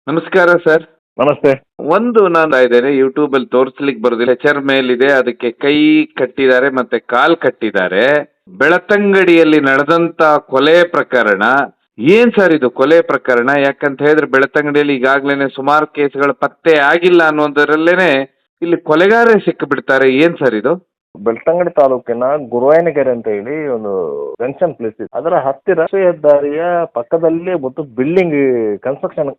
ನಮಸ್ಕಾರ ಸರ್. ನಮಸ್ತೆ. ಒಂದು ನಾನು ಇದ್ದೇನೆ ಯೂಟ್ಯೂಬ್ ಅಲ್ಲಿ ತೋರಿಸ್ಲಿಕ್ಕೆ ಬರೋದಿಲ್ಲ. ಹೆಚರ್ ಮೇಲಿದೆ, ಅದಕ್ಕೆ ಕೈ ಕಟ್ಟಿದ್ದಾರೆ ಮತ್ತೆ ಕಾಲ್ ಕಟ್ಟಿದ್ದಾರೆ. ಬೆಳತಂಗಡಿಯಲ್ಲಿ ನಡೆದಂತ ಕೊಲೆ ಪ್ರಕರಣ ಏನ್ ಸರ್ ಇದು ಕೊಲೆ ಪ್ರಕರಣ? ಯಾಕಂತ ಹೇಳಿದ್ರೆ ಬೆಳತಂಗಡಿಯಲ್ಲಿ ಈಗಾಗ್ಲೇನೆ ಸುಮಾರು ಕೇಸ್ಗಳು ಪತ್ತೆ ಆಗಿಲ್ಲ ಅನ್ನೋದರಲ್ಲೇನೆ ಇಲ್ಲಿ ಕೊಲೆಗಾರ ಸಿಕ್ಕು ಬಿಡ್ತಾರೆ. ಏನ್ ಸರ್ ಇದು? ಬೆಳ್ತಂಗಡಿ ತಾಲೂಕಿನ ಗುರುವಾಯನಗೆರೆ ಅಂತ ಹೇಳಿ ಒಂದು ಪೆನ್ಷನ್ ಪ್ಲೇಸ್ ಇದೆ. ಅದರ ಹತ್ತಿರ ರಾಷ್ಟ್ರೀಯ ಹೆದ್ದಾರಿಯ ಪಕ್ಕದಲ್ಲಿ ಒಂದು ಬಿಲ್ಡಿಂಗ್ ಕನ್ಸ್ಟ್ರಕ್ಷನ್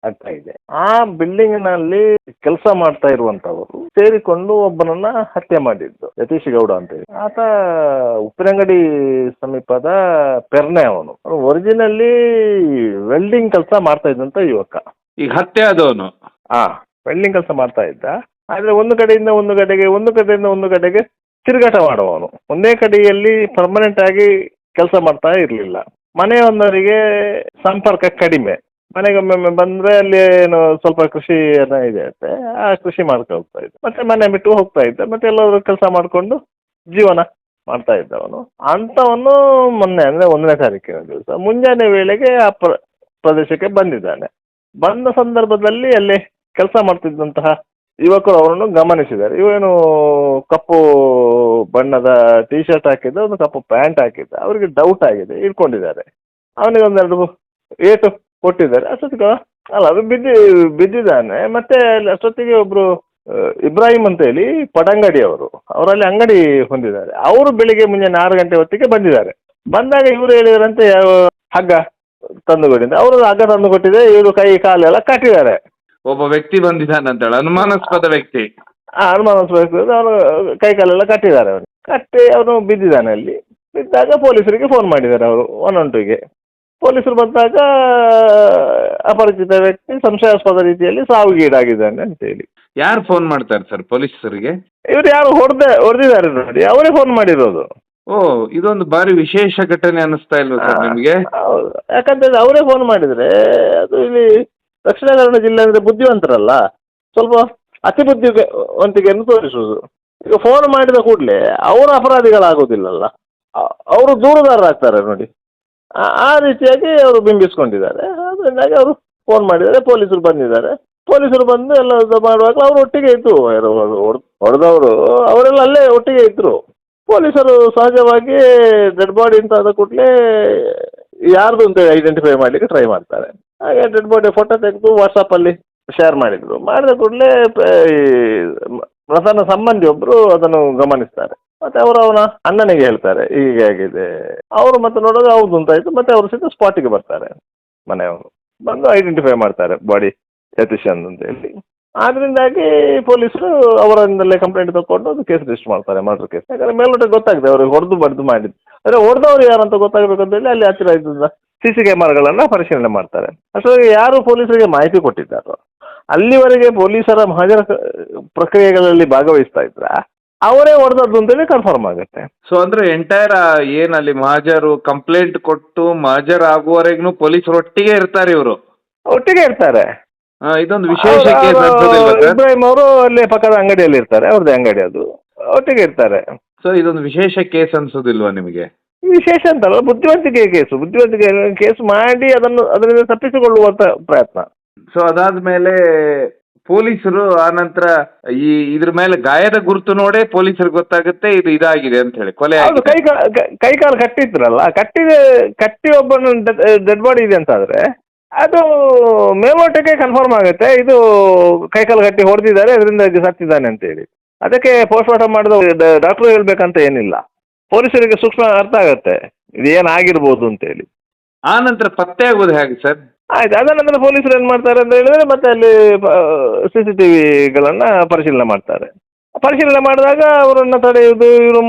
ಆಗ್ತಾ ಇದೆ. ಆ ಬಿಲ್ಡಿಂಗ್ ನಲ್ಲಿ ಕೆಲಸ ಮಾಡ್ತಾ ಇರುವಂತವರು ಸೇರಿಕೊಂಡು ಒಬ್ಬನನ್ನ ಹತ್ಯೆ ಮಾಡಿದ್ದು, ಯತೀಶ್ ಗೌಡ ಅಂತ ಹೇಳಿ. ಆತ ಉಪ್ಪಿನಂಗಡಿ ಸಮೀಪದ ಪೆರ್ನೆ. ಅವನು ಒರಿಜಿನಲ್ಲಿ ವೆಲ್ಡಿಂಗ್ ಕೆಲಸ ಮಾಡ್ತಾ ಇದ್ದಂತ ಯುವಕ. ಈಗ ಹತ್ಯೆ ಆದವನು ವೆಲ್ಡಿಂಗ್ ಕೆಲಸ ಮಾಡ್ತಾ ಇದ್ದ. ಆದ್ರೆ ಒಂದು ಕಡೆಯಿಂದ ಒಂದು ಕಡೆಗೆ ತಿರುಗಾಟ ಮಾಡುವವನು. ಒಂದೇ ಕಡೆಯಲ್ಲಿ ಪರ್ಮನೆಂಟ್ ಆಗಿ ಕೆಲಸ ಮಾಡ್ತಾ ಇರಲಿಲ್ಲ. ಮನೆಯೊಂದರಿಗೆ ಸಂಪರ್ಕ ಕಡಿಮೆ. ಮನೆಗೊಮ್ಮೆ ಬಂದ್ರೆ ಅಲ್ಲಿ ಏನು ಸ್ವಲ್ಪ ಕೃಷಿ ಇದೆ ಅಂತೆ, ಆ ಕೃಷಿ ಮಾಡ್ಕೊಳ್ತಾ ಇದ್ದ. ಮತ್ತೆ ಮನೆ ಬಿಟ್ಟು ಹೋಗ್ತಾ ಇದ್ದ. ಮತ್ತೆ ಎಲ್ಲರೂ ಕೆಲಸ ಮಾಡಿಕೊಂಡು ಜೀವನ ಮಾಡ್ತಾ ಇದ್ದವನು. ಅಂತವನು ಮೊನ್ನೆ ಅಂದ್ರೆ 1ನೇ ತಾರೀಕಿನ ದಿವಸ ಮುಂಜಾನೆ ವೇಳೆಗೆ ಆ ಪ್ರದೇಶಕ್ಕೆ ಬಂದಿದ್ದಾನೆ. ಬಂದ ಸಂದರ್ಭದಲ್ಲಿ ಅಲ್ಲಿ ಕೆಲಸ ಮಾಡ್ತಿದ್ದಂತಹ ಯುವಕರು ಅವರನ್ನು ಗಮನಿಸಿದ್ದಾರೆ. ಇವನು ಕಪ್ಪು ಬಣ್ಣದ ಟೀ ಶರ್ಟ್ ಹಾಕಿದ್ದ, ಒಂದು ಕಪ್ಪು ಪ್ಯಾಂಟ್ ಹಾಕಿದ್ದ. ಅವರಿಗೆ ಡೌಟ್ ಆಗಿದೆ, ಇಟ್ಕೊಂಡಿದ್ದಾರೆ. ಅವನಿಗೆ ಒಂದೆರಡು ಏಟು ಕೊಟ್ಟಿದ್ದಾರೆ. ಅಷ್ಟೊತ್ತಿಗೆ ಅಲ್ಲ, ಅದು ಬಿದ್ದಿದ್ದಾನೆ. ಮತ್ತೆ ಅಷ್ಟೊತ್ತಿಗೆ ಒಬ್ರು ಇಬ್ರಾಹಿಂ ಅಂತ ಹೇಳಿ ಪಡಂಗಡಿ ಅವರಲ್ಲಿ ಅಂಗಡಿ ಹೊಂದಿದ್ದಾರೆ. ಅವರು ಬೆಳಿಗ್ಗೆ ಮುಂಜಾನೆ 6 ಗಂಟೆ ಹೊತ್ತಿಗೆ ಬಂದಿದ್ದಾರೆ. ಬಂದಾಗ ಇವರು ಹೇಳಿದ್ರಂತೆ ಹಗ್ಗ ತಂದುಕೊಟ್ಟಿದ್ದೆ. ಅವರು ಹಗ್ಗ ತಂದು ಕೊಟ್ಟಿದೆ. ಇವರು ಕೈ ಕಾಲೆಲ್ಲ ಕಟ್ಟಿದ್ದಾರೆ. ಒಬ್ಬ ವ್ಯಕ್ತಿ ಬಂದಿದ್ದಾನಂತೇಳಿ ಅನುಮಾನಾಸ್ಪದ ವ್ಯಕ್ತಿ. ಅನುಮಾನಾಸ್ಪದ. ಅವನು ಕೈ ಕಾಲೆಲ್ಲ ಕಟ್ಟಿದ್ದಾರೆ. ಅವನು ಕಟ್ಟಿ ಅವನು ಬಿದ್ದಿದ್ದಾನೆ. ಅಲ್ಲಿ ಬಿದ್ದಾಗ ಪೊಲೀಸರಿಗೆ ಫೋನ್ ಮಾಡಿದ್ದಾರೆ ಅವರು 112ಗೆ. ಪೊಲೀಸರು ಬಂದಾಗ ಅಪರಿಚಿತ ವ್ಯಕ್ತಿ ಸಂಶಯಾಸ್ಪದ ರೀತಿಯಲ್ಲಿ ಸಾವಿಗೀಡಾಗಿದ್ದಾನೆ ಅಂತ ಹೇಳಿ. ಯಾರು ಫೋನ್ ಮಾಡ್ತಾರೆ ಸರ್ ಪೊಲೀಸರಿಗೆ? ಇವರು ಯಾರು ಹೊಡೆದಿದ್ದಾರೆ ನೋಡಿ, ಅವರೇ ಫೋನ್ ಮಾಡಿರೋದು. ಓ, ಇದೊಂದು ಬಾರಿ ವಿಶೇಷ ಘಟನೆ ಅನಿಸ್ತಾ ಇಲ್ವಾ ಸರ್ ನಿಮಗೆ? ಯಾಕಂತಂದ್ರೆ ಅವರೇ ಫೋನ್ ಮಾಡಿದ್ರೆ ಅದು ಇಲ್ಲಿ ದಕ್ಷಿಣ ಕನ್ನಡ ಜಿಲ್ಲೆ ಅಂದ್ರೆ ಬುದ್ಧಿವಂತರಲ್ಲ, ಸ್ವಲ್ಪ ಅತಿ ಬುದ್ಧಿವಂತಿಕೆಯನ್ನು ತೋರಿಸುವುದು. ಈಗ ಫೋನ್ ಮಾಡಿದ ಕೂಡಲೇ ಅವರು ಅಪರಾಧಿಗಳಾಗೋದಿಲ್ಲಲ್ಲ, ಅವರು ದೂರುದಾರರಾಗ್ತಾರೆ ನೋಡಿ. ಆ ರೀತಿಯಾಗಿ ಅವರು ಬಿಂಬಿಸ್ಕೊಂಡಿದ್ದಾರೆ. ಅದರಿಂದಾಗಿ ಅವರು ಫೋನ್ ಮಾಡಿದ್ದಾರೆ. ಪೊಲೀಸರು ಬಂದಿದ್ದಾರೆ. ಪೊಲೀಸರು ಬಂದು ಎಲ್ಲ ಮಾಡುವಾಗ ಅವರು ಒಟ್ಟಿಗೆ ಇದ್ರು. ಹೊಡೆದವರು ಅವರೆಲ್ಲ ಅಲ್ಲೇ ಒಟ್ಟಿಗೆ ಇದ್ರು. ಪೊಲೀಸರು ಸಹಜವಾಗಿ ಡೆಡ್ ಬಾಡಿ ಅಂತ ಆದ ಕೂಡಲೇ ಯಾರ್ದು ಅಂತ ಐಡೆಂಟಿಫೈ ಮಾಡಲಿಕ್ಕೆ ಟ್ರೈ ಮಾಡ್ತಾರೆ. ಹಾಗೆ ಡೆಡ್ ಬಾಡಿ ಫೋಟೋ ತೆಗೆದು ವಾಟ್ಸಪ್ಪಲ್ಲಿ ಶೇರ್ ಮಾಡಿದ್ರು. ಮಾಡಿದ ಕೂಡಲೇ ಮೃತನ ಸಂಬಂಧಿ ಒಬ್ಬರು ಅದನ್ನು ಗಮನಿಸ್ತಾರೆ. ಮತ್ತೆ ಅವರು ಅವನ ಅಣ್ಣನಿಗೆ ಹೇಳ್ತಾರೆ ಹೀಗೆ ಆಗಿದೆ. ಅವರು ಮತ್ತೆ ನೋಡೋದು ಹೌದು ಅಂತಾಯ್ತು. ಮತ್ತೆ ಅವರು ಸಹಿತ ಸ್ಪಾಟಿಗೆ ಬರ್ತಾರೆ. ಮನೆಯವರು ಬಂದು ಐಡೆಂಟಿಫೈ ಮಾಡ್ತಾರೆ ಬಾಡಿ ಯತೀಶ್ ಅಂತ ಹೇಳಿ. ಆದ್ರಿಂದಾಗಿ ಪೊಲೀಸರು ಅವರಿಂದಲೇ ಕಂಪ್ಲೇಂಟ್ ತಗೊಂಡು ಅದು ಕೇಸ್ ರಿಜಿಸ್ಟರ್ ಮಾಡ್ತಾರೆ, ಮರ್ಡರ್ ಕೇಸ್. ಯಾಕಂದ್ರೆ ಮೇಲ್ನೋಟ ಗೊತ್ತಾಗಿದೆ ಅವ್ರಿಗೆ ಹೊಡೆದು ಬಡ್ದು ಮಾಡಿದ್ದು. ಅಂದ್ರೆ ಹೊಡೆದವ್ರು ಯಾರು ಅಂತ ಗೊತ್ತಾಗಬೇಕಂತ ಹೇಳಿ ಅಲ್ಲಿ ಹತ್ತಿರ ಇದ್ದ CC ಕ್ಯಾಮರಾಗಳನ್ನ ಪರಿಶೀಲನೆ ಮಾಡ್ತಾರೆ. ಅಷ್ಟೊಂದು ಯಾರು ಪೊಲೀಸರಿಗೆ ಮಾಹಿತಿ ಕೊಟ್ಟಿದ್ದಾರೋ, ಅಲ್ಲಿವರೆಗೆ ಪೊಲೀಸರ ಮಹಾಜರ ಪ್ರಕ್ರಿಯೆಗಳಲ್ಲಿ ಭಾಗವಹಿಸ್ತಾ ಇದ್ರ ಅವರೇ ಹೊಡೆದದ್ದು ಅಂತೇಳಿ ಕನ್ಫರ್ಮ್ ಆಗುತ್ತೆ. ಸೊ ಅಂದ್ರೆ ಎಂಟೈರ್ ಏನಲ್ಲಿ ಮಹಾಜರು ಕಂಪ್ಲೇಂಟ್ ಕೊಟ್ಟು ಮಹಾಜರ್ ಆಗುವವರೆಗೂ ಪೊಲೀಸರು ಒಟ್ಟಿಗೆ ಇರ್ತಾರೆ. ಇವರು ಒಟ್ಟಿಗೆ ಇರ್ತಾರೆ. ಇದೊಂದು ವಿಶೇಷ ಕೇಸ್ ಅನ್ಸೋದಿಲ್ವಾ ಸರ್? ಇಬ್ರಾಹಿಂ ಅವರು ಅಲ್ಲಿ ಪಕ್ಕದ ಅಂಗಡಿಯಲ್ಲಿ ಇರ್ತಾರೆ, ಅವ್ರದ್ದೇ ಅಂಗಡಿ ಅದು. ಒಟ್ಟಿಗೆ ಇರ್ತಾರೆ. ಸೊ ಇದೊಂದು ವಿಶೇಷ ಕೇಸ್ ಅನ್ಸೋದಿಲ್ವಾ ನಿಮಗೆ? ವಿಶೇಷ ಅಂತಲ್ಲ, ಬುದ್ಧಿವಂತಿಕೆ ಕೇಸು ಮಾಡಿ ಅದರಿಂದ ತಪ್ಪಿಸಿಕೊಳ್ಳುವಂತ ಪ್ರಯತ್ನ. ಸೊ ಅದಾದ್ಮೇಲೆ ಪೊಲೀಸರು ಆ ನಂತರ ಇದ್ರ ಮೇಲೆ ಗಾಯದ ಗುರುತು ನೋಡೇ ಪೊಲೀಸರಿಗೆ ಗೊತ್ತಾಗುತ್ತೆ ಇದು ಇದಾಗಿದೆ ಅಂತ ಹೇಳಿ, ಕೊಲೆ ಆಗಿದೆ. ಕೈ ಕಾಲು ಕಟ್ಟಿದ್ರಲ್ಲ, ಕಟ್ಟಿ ಒಬ್ಬನ ಡೆಡ್ ಬಾಡಿ ಇದೆ ಅಂತಾದ್ರೆ ಅದು ಮೇಲ್ನೋಟಕ್ಕೆ ಕನ್ಫರ್ಮ್ ಆಗುತ್ತೆ ಇದು ಕೈಕಾಲು ಗಟ್ಟಿ ಹೊಡೆದಿದ್ದಾರೆ, ಅದರಿಂದ ಸತ್ತಿದ್ದಾನೆ ಅಂತ ಹೇಳಿ. ಅದಕ್ಕೆ ಪೋಸ್ಟ್ ಮಾರ್ಟಮ್ ಮಾಡಿದ ಡಾಕ್ಟರ್ ಹೇಳ್ಬೇಕಂತ ಏನಿಲ್ಲ. ಪೊಲೀಸರಿಗೆ ಸೂಕ್ಷ್ಮ ಅರ್ಥ ಆಗುತ್ತೆ ಇದು ಏನಾಗಿರ್ಬೋದು ಅಂತ ಹೇಳಿ. ಆ ನಂತರ ಪತ್ತೆ ಆಗೋದು ಹೇಗೆ ಸರ್? ಆಯ್ತು, ಅದ ನಂತರ ಪೊಲೀಸರು ಏನ್ ಮಾಡ್ತಾರೆ ಅಂತ ಹೇಳಿದ್ರೆ ಮತ್ತೆ ಅಲ್ಲಿ CCTVಗಳನ್ನ ಪರಿಶೀಲನೆ ಮಾಡ್ತಾರೆ. ಪರಿಶೀಲನೆ ಮಾಡಿದಾಗ ಅವರನ್ನ ತಡೆಯುವುದು,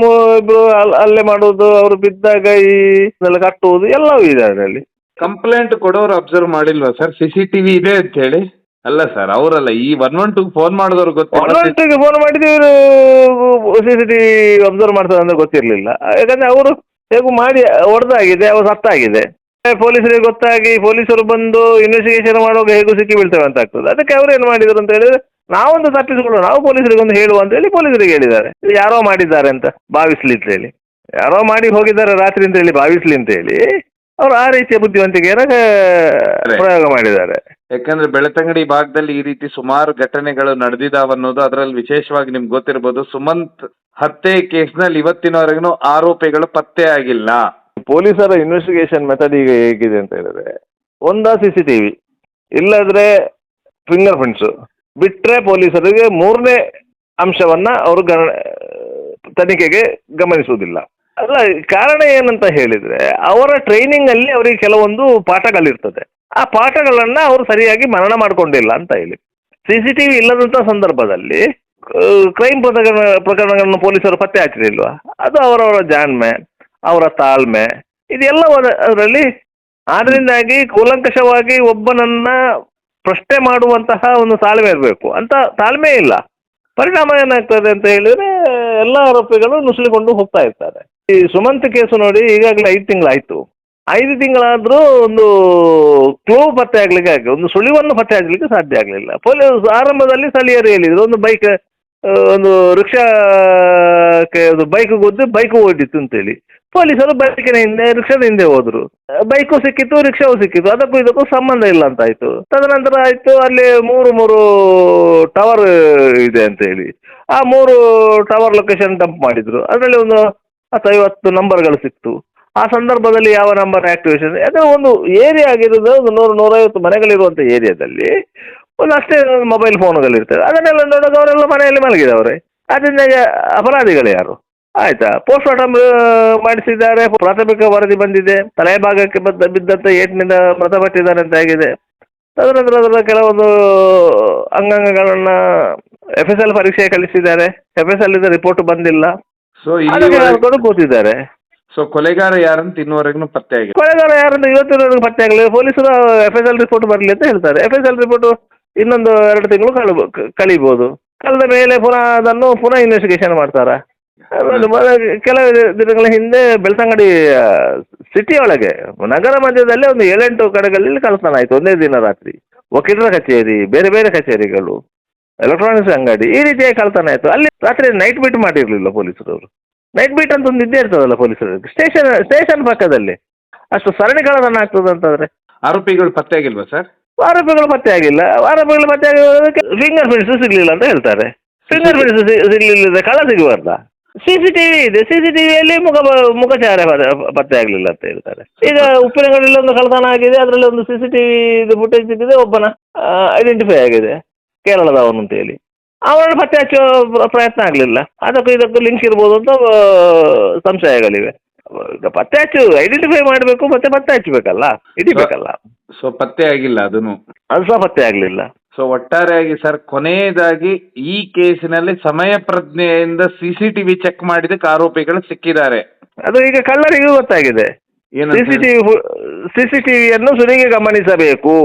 ಇಬ್ರು ಅಲ್ಲೇ ಮಾಡುವುದು, ಅವರು ಬಿದ್ದಾಗ ಇದೆಲ್ಲ ಕಟ್ಟುವುದು ಎಲ್ಲವೂ ಇದೆ ಅದರಲ್ಲಿ. ಕಂಪ್ಲೇಂಟ್ ಕೊಡೋರು ಅಬ್ಸರ್ವ್ ಮಾಡಿಲ್ವಾ ಸರ್ CCTV ಇದೆ ಅಂತ ಹೇಳಿ? ಅಲ್ಲ ಸರ್, ಅವರಲ್ಲ, ಈ 112 ಫೋನ್ ಮಾಡಿದವ್ರು ಗೊತ್ತಿಲ್ಲ. 112ಗೆ ಫೋನ್ ಮಾಡಿದ್ರು, CCTV ಅಬ್ಸರ್ವ್ ಮಾಡ್ತಾರೆ ಅಂದ್ರೆ ಗೊತ್ತಿರಲಿಲ್ಲ. ಯಾಕಂದ್ರೆ ಅವರು ಹೇಗೂ ಮಾಡಿ ಹೊಡೆದಾಗಿದೆ, ಅವ್ರು ಸತ್ತಾಗಿದೆ. ಪೊಲೀಸರಿಗೆ ಗೊತ್ತಾಗಿ ಪೊಲೀಸರು ಬಂದು ಇನ್ವೆಸ್ಟಿಗೇಷನ್ ಮಾಡುವಾಗ ಹೇಗೂ ಸಿಕ್ಕಿ ಬೀಳ್ತೇವೆ ಅಂತ ಆಗ್ತದೆ. ಅದಕ್ಕೆ ಅವ್ರು ಏನು ಮಾಡಿದ್ರು ಅಂತ ಹೇಳಿದ್ರೆ ನಾವೊಂದು ತಪ್ಪಿಸಿಕೊಳ್ಳೋಣ, ನಾವು ಪೊಲೀಸರಿಗೆ ಒಂದು ಹೇಳುವ ಅಂತ ಹೇಳಿ ಪೊಲೀಸರಿಗೆ ಹೇಳಿದ್ದಾರೆ. ಯಾರೋ ಮಾಡಿದ್ದಾರೆ ಅಂತ ಭಾವಿಸ್ಲಿ ಅಂತ ಹೇಳಿ, ಯಾರೋ ಮಾಡಿ ಹೋಗಿದ್ದಾರೆ ರಾತ್ರಿ ಅಂತ ಹೇಳಿ ಭಾವಿಸ್ಲಿ ಅಂತ ಹೇಳಿ ಅವರು ಆ ರೀತಿಯ ಬುದ್ಧಿವಂತಿಕೆಯನ್ನು ಪ್ರಯೋಗ ಮಾಡಿದ್ದಾರೆ. ಯಾಕಂದ್ರೆ ಬೆಳ್ತಂಗಡಿ ಭಾಗದಲ್ಲಿ ಈ ರೀತಿ ಸುಮಾರು ಘಟನೆಗಳು ನಡೆದಿದಾವನ್ನೋದು, ಅದರಲ್ಲಿ ವಿಶೇಷವಾಗಿ ನಿಮ್ಗೆ ಗೊತ್ತಿರ್ಬೋದು, ಸುಮಂತ್ ಹತ್ಯೆ ಕೇಸ್ನಲ್ಲಿ ಇವತ್ತಿನವರೆಗೂ ಆರೋಪಿಗಳು ಪತ್ತೆ ಆಗಿಲ್ಲ. ಪೊಲೀಸರ ಇನ್ವೆಸ್ಟಿಗೇಷನ್ ಮೆಥಡ್ ಈಗ ಹೇಗಿದೆ ಅಂತ ಹೇಳಿದ್ರೆ, ಒಂದಾ CCTV, ಇಲ್ಲದ್ರೆ ಫಿಂಗರ್ ಪ್ರಿಂಟ್ಸ್, ಬಿಟ್ರೆ ಪೊಲೀಸರಿಗೆ ಮೂರನೇ ಅಂಶವನ್ನ ಅವರು ತನಿಖೆಗೆ ಗಮನಿಸುವುದಿಲ್ಲ. ಅಲ್ಲ, ಕಾರಣ ಏನಂತ ಹೇಳಿದ್ರೆ ಅವರ ಟ್ರೈನಿಂಗ್ ಅಲ್ಲಿ ಅವರಿಗೆ ಕೆಲವೊಂದು ಪಾಠಗಳಿರ್ತದೆ. ಆ ಪಾಠಗಳನ್ನ ಅವರು ಸರಿಯಾಗಿ ಮನನ ಮಾಡ್ಕೊಂಡಿಲ್ಲ ಅಂತ ಹೇಳಿ. CCTV ಇಲ್ಲದಂತ ಸಂದರ್ಭದಲ್ಲಿ ಕ್ರೈಮ್ ಪ್ರಕರಣಗಳನ್ನು ಪೊಲೀಸರು ಪತ್ತೆ ಹಚ್ಚಲಿಲ್ವಾ? ಅದು ಅವರವರ ಜಾಣ್ಮೆ, ಅವರ ತಾಳ್ಮೆ, ಇದೆಲ್ಲ ಅದರಲ್ಲಿ. ಆದ್ರಿಂದಾಗಿ ಕೂಲಂಕಷವಾಗಿ ಒಬ್ಬನನ್ನ ಪ್ರಶ್ನೆ ಮಾಡುವಂತಹ ಒಂದು ತಾಳ್ಮೆ ಇರಬೇಕು. ಅಂತ ತಾಳ್ಮೆ ಇಲ್ಲ. ಪರಿಣಾಮ ಏನಾಗ್ತದೆ ಅಂತ ಹೇಳಿದ್ರೆ ಎಲ್ಲ ಆರೋಪಿಗಳು ನುಸುಳಿಕೊಂಡು ಹೋಗ್ತಾ ಇರ್ತಾರೆ. ಈ ಸುಮಂತ್ ಕೇಸು ನೋಡಿ, ಈಗಾಗಲೇ 5 ತಿಂಗಳಾಯ್ತು. 5 ತಿಂಗಳಾದ್ರೂ ಒಂದು ಕ್ಲೂ ಪತ್ತೆ ಆಗ್ಲಿಕ್ಕೆ ಒಂದು ಸುಳಿವನ್ನು ಪತ್ತೆ ಆಗ್ಲಿಕ್ಕೆ ಸಾಧ್ಯ ಆಗಲಿಲ್ಲ. ಪೊಲೀಸ್ ಆರಂಭದಲ್ಲಿ ಸ್ಥಳೀಯರು ಹೇಳಿದ್ರು, ಒಂದು ಬೈಕ್, ಒಂದು ರಿಕ್ಷಾಕ್ಕೆ ಒಂದು ಬೈಕ್ ಗುದ್ದು ಬೈಕ್ ಓಡಿತ್ತು ಅಂತೇಳಿ. ಪೊಲೀಸರು ಬೈಕಿನ ಹಿಂದೆ, ರಿಕ್ಷಾದ ಹಿಂದೆ ಹೋದ್ರು. ಬೈಕು ಸಿಕ್ಕಿತ್ತು, ರಿಕ್ಷಾವು ಸಿಕ್ಕಿತ್ತು. ಅದಕ್ಕೂ ಇದಕ್ಕೂ ಸಂಬಂಧ ಇಲ್ಲ ಅಂತ ಆಯ್ತು. ತದನಂತರ ಆಯ್ತು, ಅಲ್ಲಿ ಮೂರು ಟವರ್ ಇದೆ ಅಂತ ಹೇಳಿ ಆ 3 ಟವರ್ ಲೊಕೇಶನ್ ಡಂಪ್ ಮಾಡಿದ್ರು. ಅದರಲ್ಲಿ ಒಂದು 10-50 ನಂಬರ್ಗಳು ಸಿಕ್ತು. ಆ ಸಂದರ್ಭದಲ್ಲಿ ಯಾವ ನಂಬರ್ ಆಕ್ಟಿವೇಶನ್, ಅದು ಒಂದು ಏರಿಯಾ ಆಗಿರೋದು, ಒಂದು 100-150 ಮನೆಗಳಿರುವಂಥ ಏರಿಯಾದಲ್ಲಿ ಒಂದು ಅಷ್ಟೇ ಮೊಬೈಲ್ ಫೋನ್ಗಳಿರ್ತವೆ. ಅದನ್ನೆಲ್ಲ ನೋಡೋದು ಅವರೆಲ್ಲ ಮನೆಯಲ್ಲಿ ಮಲಗಿದವ್ರೆ. ಅದರಿಂದ ಅಪರಾಧಿಗಳು ಯಾರು? ಆಯ್ತಾ, ಪೋಸ್ಟ್ ಮಾರ್ಟಮ್ ಮಾಡಿಸಿದ್ದಾರೆ, ಪ್ರಾಥಮಿಕ ವರದಿ ಬಂದಿದೆ, ತಲೆ ಭಾಗಕ್ಕೆ ಬಿದ್ದಂತ ಏಟಿನಿಂದ ಮೃತಪಟ್ಟಿದ್ದಾರೆ ಅಂತ ಆಗಿದೆ. ತದನಂತರ ಅದರ ಕೆಲವೊಂದು ಅಂಗಾಂಗಗಳನ್ನ FSL ಪರೀಕ್ಷೆ ಕಳಿಸಿದ್ದಾರೆ. FSL ಇಂದ ರಿಪೋರ್ಟ್ ಬಂದಿಲ್ಲ. ಸೊ ಕೂತಿದ್ದಾರೆ. ಸೊ ಕೊಲೆಗಾರ ಯಾರಂತ ಇನ್ನುವರೆಗೂ ಪತ್ತೆ ಆಗಿಲ್ಲ. ಕೊಲೆಗಾರ ಯಾರಂತ ಇವತ್ತಿನವರೆಗೂ ಪತ್ತೆ ಆಗಲಿ. ಪೊಲೀಸರು FSL ರಿಪೋರ್ಟ್ ಬರಲಿ ಅಂತ ಹೇಳ್ತಾರೆ. FSL ರಿಪೋರ್ಟ್ ಇನ್ನೊಂದು 2 ತಿಂಗಳು ಕಳೀಬಹುದು. ಕಳೆದ ಮೇಲೆ ಪುನಃ ಇನ್ವೆಸ್ಟಿಗೇಷನ್ ಮಾಡ್ತಾರ. ಕೆಲವು ದಿನಗಳ ಹಿಂದೆ ಬೆಳ್ತಂಗಡಿ ಸಿಟಿ ಒಳಗೆ ನಗರ ಮಧ್ಯದಲ್ಲಿ ಒಂದು 7-8 ಕಡೆಗಳಲ್ಲಿ ಕಳ್ತನ ಆಯ್ತು ಒಂದೇ ದಿನ ರಾತ್ರಿ. ವಕೀಲರ ಕಚೇರಿ, ಬೇರೆ ಬೇರೆ ಕಚೇರಿಗಳು, ಎಲೆಕ್ಟ್ರಾನಿಕ್ಸ್ ಅಂಗಡಿ, ಈ ರೀತಿಯಾಗಿ ಕಳ್ತನ ಆಯ್ತು. ಅಲ್ಲಿ ರಾತ್ರಿ ನೈಟ್ ಬೀಟ್ ಮಾಡಿರ್ಲಿಲ್ಲ ಪೊಲೀಸರವರು. ನೈಟ್ ಬೀಟ್ ಅಂತ ಒಂದು ಇದ್ದೇ ಇರ್ತದಲ್ಲ ಪೊಲೀಸರಿಗೆ, ಸ್ಟೇಷನ್ ಪಕ್ಕದಲ್ಲಿ. ಅಷ್ಟು ಸರಣಿ ಕಳ್ಳತನ ಆಗ್ತದೆ ಅಂತಂದ್ರೆ ಆರೋಪಿಗಳು ಪತ್ತೆ ಆಗಿಲ್ವಾ ಸರ್? ಆರೋಪಿಗಳು ಪತ್ತೆ ಆಗಿಲ್ಲ. ಆರೋಪಿಗಳು ಪತ್ತೆ ಆಗಿರೋದಕ್ಕೆ ಫಿಂಗರ್ ಪ್ರಿಂಟ್ಸ್ ಸಿಗ್ಲಿಲ್ಲ ಅಂತ ಹೇಳ್ತಾರೆ. ಫಿಂಗರ್ ಪ್ರಿಂಟ್ಸ್ ಸಿಗ್ಲಿಲ್ಲ, ಕಳ್ಳ ಸಿಗುವಾರ್ದ? CCTV ಇದೆ, CCTVಯಲ್ಲಿ ಮುಖಚಾರ ಪತ್ತೆ ಆಗಲಿಲ್ಲ ಅಂತ ಹೇಳ್ತಾರೆ. ಈಗ ಉಪ್ಪಿನಗಡಲ್ಲಿ ಒಂದು ಕಳ್ಳತನ ಆಗಿದೆ, ಅದರಲ್ಲಿ ಒಂದು CCTV ಫುಟೇಜ್ ಸಿಕ್ಕಿದೆ, ಒಬ್ಬನ ಐಡೆಂಟಿಫೈ ಆಗಿದೆ, ಕೇರಳದವನು ಅಂತ ಹೇಳಿ. ಅವರನ್ನು ಪತ್ತೆ ಹಚ್ಚೋ ಪ್ರಯತ್ನ ಆಗಲಿಲ್ಲ. ಅದಕ್ಕೂ ಇದಕ್ಕೂ ಲಿಂಕ್ ಇರ್ಬೋದು ಅಂತ ಸಂಶಯಗಳಿವೆ. ಪತ್ತೆ ಹಚ್ಚು, ಐಡೆಂಟಿಫೈ ಮಾಡಬೇಕು, ಮತ್ತೆ ಪತ್ತೆ ಹಚ್ಚಬೇಕಲ್ಲ, ಹಿಡಿಬೇಕಲ್ಲ. ಸೊ ಪತ್ತೆ ಆಗಿಲ್ಲ, ಅದು ಸಹ ಪತ್ತೆ ಆಗಲಿಲ್ಲ. ಸೊ ಒಟ್ಟಾರೆಯಾಗಿ ಸರ್, ಕೊನೆಯದಾಗಿ ಈ ಕೇಸಿನಲ್ಲಿ ಸಮಯ ಪ್ರಜ್ಞೆಯಿಂದ CCTV ಚೆಕ್ ಮಾಡಿದಕ್ಕೆ ಆರೋಪಿಗಳು ಸಿಕ್ಕಿದ್ದಾರೆ. ಅದು ಈಗ ಕಳ್ಳರಿಗೂ ಗೊತ್ತಾಗಿದೆ. CCTVಯನ್ನು ಸುಲಿಗೆ ಗಮನಿಸಬೇಕು.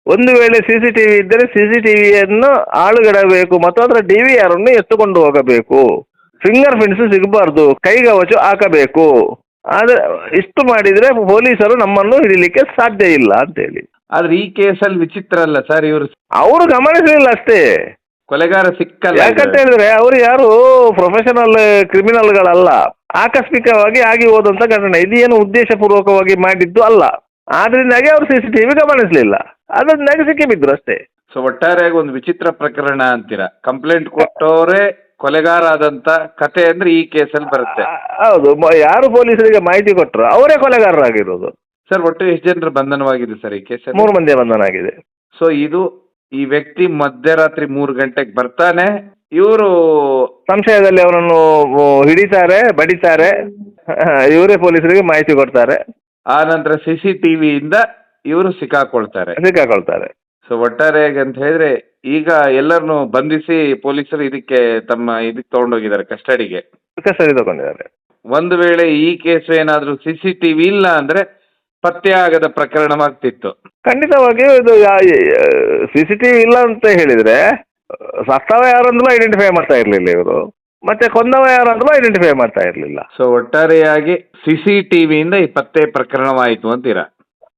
ಒಂದು ವೇಳೆ CCTV ಇದ್ದರೆ CCTVಯನ್ನು ಆಳುಗಡಬೇಕು ಮತ್ತು ಅದರ DVR ಅನ್ನು ಎತ್ತುಕೊಂಡು ಹೋಗಬೇಕು. ಫಿಂಗರ್ ಪ್ರಿಂಟ್ಸ್ ಸಿಗಬಾರ್ದು, ಕೈಗವಚು ಹಾಕಬೇಕು. ಆದ್ರೆ ಇಷ್ಟು ಮಾಡಿದ್ರೆ ಪೊಲೀಸರು ನಮ್ಮನ್ನು ಹಿಡಿಲಿಕ್ಕೆ ಸಾಧ್ಯ ಇಲ್ಲ ಅಂತೇಳಿ. ಆದ್ರೆ ಈ ಕೇಸಲ್ಲಿ ವಿಚಿತ್ರ ಅಲ್ಲ ಸರ್, ಅವರು ಗಮನಿಸಲಿಲ್ಲ ಅಷ್ಟೇ, ಕೊಲೆಗಾರ ಸಿಕ್ಕಲ್ಲ. ಯಾಕಂತ ಹೇಳಿದ್ರೆ ಅವರು ಯಾರು ಪ್ರೊಫೆಷನಲ್ ಕ್ರಿಮಿನಲ್ಗಳಲ್ಲ, ಆಕಸ್ಮಿಕವಾಗಿ ಆಗಿ ಹೋದಂತ ಘಟನೆ. ಇದೇನು ಉದ್ದೇಶಪೂರ್ವಕವಾಗಿ ಮಾಡಿದ್ದು ಅಲ್ಲ. ಆದ್ರಿಂದಾಗಿ ಅವರು CCTV ಗಮನಿಸಲಿಲ್ಲ, ಅದರಿಂದಾಗಿ ಸಿಕ್ಕಿ ಬಿದ್ರು ಅಷ್ಟೇ. ಸೊ ಒಟ್ಟಾರೆಯಾಗಿ ಒಂದು ವಿಚಿತ್ರ ಪ್ರಕರಣ ಅಂತೀರಾ. ಕಂಪ್ಲೇಂಟ್ ಕೊಟ್ಟವರೇ ಕೊಲೆಗಾರ ಆದಂತ ಕತೆ ಅಂದ್ರೆ ಈ ಕೇಸಲ್ಲಿ ಬರುತ್ತೆ. ಹೌದು, ಯಾರು ಪೊಲೀಸರಿಗೆ ಮಾಹಿತಿ ಕೊಟ್ಟರು ಅವರೇ ಕೊಲೆಗಾರರಾಗಿರೋದು. ಸರ್, ಒಟ್ಟು ಎಷ್ಟು ಜನರು ಬಂಧನವಾಗಿದೆ ಸರ್ ಈ ಕೇಸಲ್ಲಿ? 3 ಮಂದಿ ಬಂಧನ ಆಗಿದೆ. ಸೊ ಈ ವ್ಯಕ್ತಿ ಮಧ್ಯರಾತ್ರಿ 3 ಗಂಟೆಗೆ ಬರ್ತಾನೆ. ಇವರು ಸಂಶಯದಲ್ಲಿ ಅವರನ್ನು ಹಿಡಿತಾರೆ, ಬಡಿತಾರೆ, ಇವರೇ ಪೊಲೀಸರಿಗೆ ಮಾಹಿತಿ ಕೊಡ್ತಾರೆ. ಆ ನಂತರ CCTVಯಿಂದ ಇವರು ಸಿಕ್ಕಾಕೊಳ್ತಾರೆ. ಸೊ ಒಟ್ಟಾರೆಯಾಗಿ ಅಂತ ಹೇಳಿದ್ರೆ ಈಗ ಎಲ್ಲರನ್ನು ಬಂಧಿಸಿ ಪೊಲೀಸರು ಇದಕ್ಕೆ ತಗೊಂಡೋಗಿದ್ದಾರೆ, ಕಸ್ಟಡಿಗೆ ತಗೊಂಡಿದ್ದಾರೆ. ಒಂದು ವೇಳೆ ಈ ಕೇಸು ಏನಾದ್ರೂ CCTV ಇಲ್ಲ ಅಂದ್ರೆ ಪತ್ತೆ ಆಗದ ಪ್ರಕರಣವಾಗ್ತಿತ್ತು. ಖಂಡಿತವಾಗಿಯೂ ಇದು CCTV ಇಲ್ಲ ಅಂತ ಹೇಳಿದ್ರೆ ಸತ್ತವ ಯಾರಂದ್ರೂ ಐಡೆಂಟಿಫೈ ಮಾಡ್ತಾ ಇರ್ಲಿಲ್ಲ ಇವರು, ಮತ್ತೆ ಕೊಂದವ ಯಾರಂದ್ರೂ ಐಡೆಂಟಿಫೈ ಮಾಡ್ತಾ ಇರ್ಲಿಲ್ಲ. ಸೊ ಒಟ್ಟಾರೆಯಾಗಿ CCTVಯಿಂದ ಈ ಪತ್ತೆ ಪ್ರಕರಣವಾಯಿತು ಅಂತೀರಾ?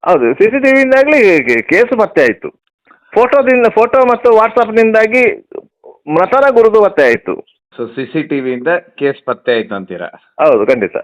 ಹೌದು, CCTVಯಿಂದಾಗ್ಲಿ ಕೇಸು ಪತ್ತೆ ಆಯ್ತು. ಫೋಟೋ ಮತ್ತು ವಾಟ್ಸಾಪ್ನಿಂದಾಗಿ ಮೃತರ ಗುರುತು ಪತ್ತೆ ಆಯ್ತು. ಸೊ CCTVಯಿಂದ ಕೇಸ್ ಪತ್ತೆ ಆಯ್ತು ಅಂತೀರಾ? ಹೌದು, ಖಂಡಿತ.